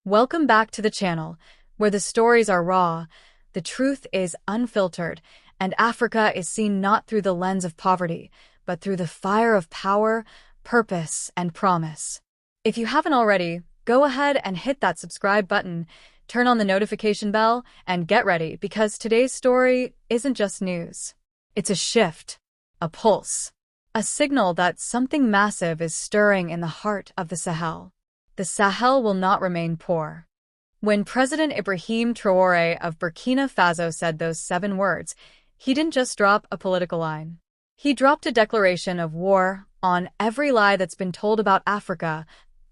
Welcome back to the channel, where the stories are raw, the truth is unfiltered, and Africa is seen not through the lens of poverty, but through the fire of power, purpose, and promise. If you haven't already, go ahead and hit that subscribe button, turn on the notification bell, and get ready because today's story isn't just news. It's a shift, a pulse, a signal that something massive is stirring in the heart of the Sahel. The Sahel will not remain poor. When President Ibrahim Traoré of Burkina Faso said those 7 words, he didn't just drop a political line. He dropped a declaration of war on every lie that's been told about Africa,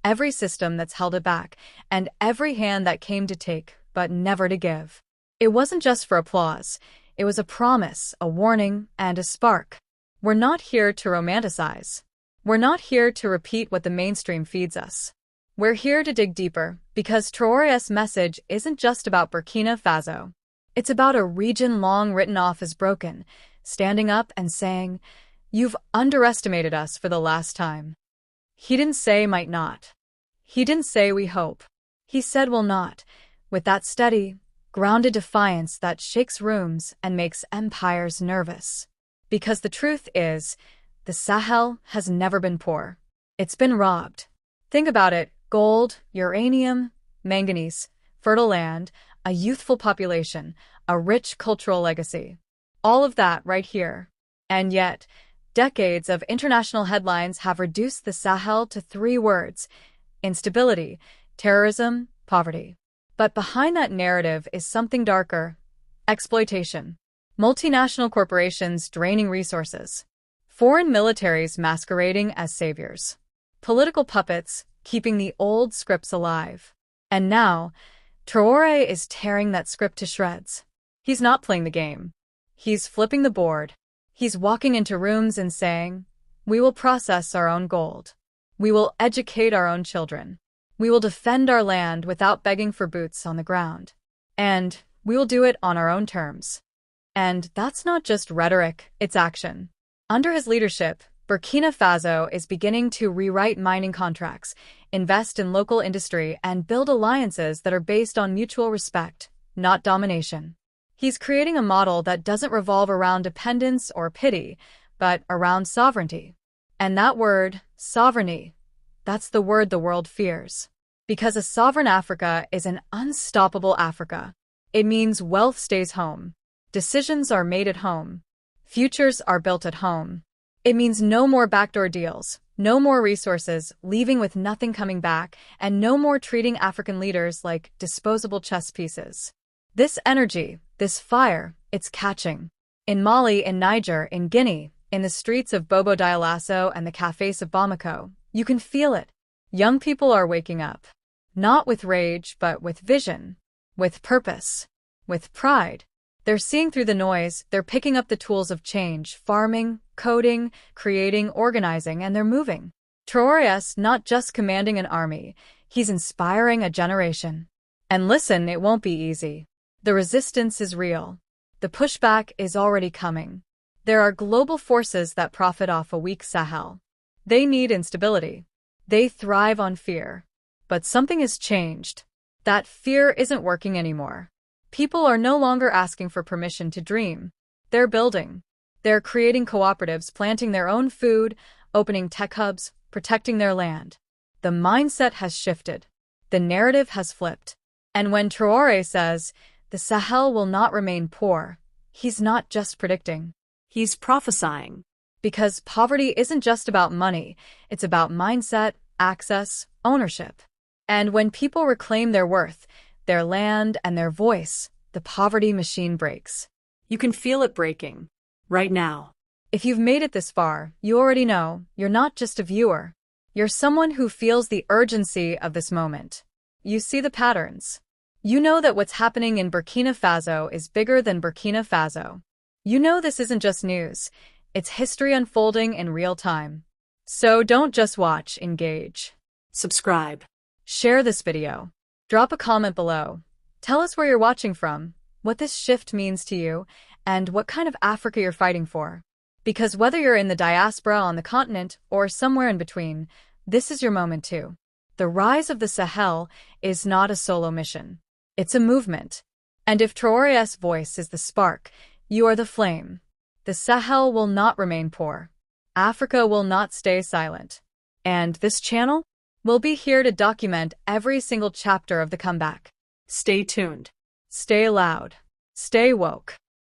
every system that's held it back, and every hand that came to take but never to give. It wasn't just for applause. It was a promise, a warning, and a spark. We're not here to romanticize. We're not here to repeat what the mainstream feeds us. We're here to dig deeper, because Traoré's message isn't just about Burkina Faso. It's about a region long written off as broken, standing up and saying, "You've underestimated us for the last time." He didn't say might not. He didn't say we hope. He said will not, with that steady, grounded defiance that shakes rooms and makes empires nervous. Because the truth is, the Sahel has never been poor. It's been robbed. Think about it. Gold, uranium, manganese, fertile land, a youthful population, a rich cultural legacy. All of that right here. And yet, decades of international headlines have reduced the Sahel to 3 words: instability, terrorism, poverty. But behind that narrative is something darker: exploitation. Multinational corporations draining resources. Foreign militaries masquerading as saviors. Political puppets keeping the old scripts alive. And now, Traoré is tearing that script to shreds. He's not playing the game. He's flipping the board. He's walking into rooms and saying, "We will process our own gold. We will educate our own children. We will defend our land without begging for boots on the ground. And we will do it on our own terms." And that's not just rhetoric, it's action. Under his leadership, Burkina Faso is beginning to rewrite mining contracts, invest in local industry, and build alliances that are based on mutual respect, not domination. He's creating a model that doesn't revolve around dependence or pity, but around sovereignty. And that word, sovereignty, that's the word the world fears. Because a sovereign Africa is an unstoppable Africa. It means wealth stays home. Decisions are made at home. Futures are built at home. It means no more backdoor deals, no more resources leaving with nothing coming back, and no more treating African leaders like disposable chess pieces. This energy, this fire, it's catching. In Mali, in Niger, in Guinea, in the streets of Bobo Dioulasso and the cafes of Bamako, you can feel it. Young people are waking up. Not with rage, but with vision, with purpose, with pride. They're seeing through the noise, they're picking up the tools of change, farming, coding, creating, organizing, and they're moving. Traoré's not just commanding an army, he's inspiring a generation. And listen, it won't be easy. The resistance is real. The pushback is already coming. There are global forces that profit off a weak Sahel. They need instability. They thrive on fear. But something has changed. That fear isn't working anymore. People are no longer asking for permission to dream. They're building. They're creating cooperatives, planting their own food, opening tech hubs, protecting their land. The mindset has shifted. The narrative has flipped. And when Traoré says, the Sahel will not remain poor, he's not just predicting. He's prophesying. Because poverty isn't just about money, it's about mindset, access, ownership. And when people reclaim their worth, their land, and their voice, the poverty machine breaks. You can feel it breaking. Right now. If you've made it this far, you already know, you're not just a viewer. You're someone who feels the urgency of this moment. You see the patterns. You know that what's happening in Burkina Faso is bigger than Burkina Faso. You know this isn't just news. It's history unfolding in real time. So don't just watch, engage. Subscribe. Share this video. Drop a comment below. Tell us where you're watching from, what this shift means to you, and what kind of Africa you're fighting for. Because whether you're in the diaspora on the continent or somewhere in between, this is your moment too. The rise of the Sahel is not a solo mission. It's a movement. And if Traoré's voice is the spark, you are the flame. The Sahel will not remain poor. Africa will not stay silent. And this channel will be here to document every single chapter of the comeback. Stay tuned. Stay loud. Stay woke.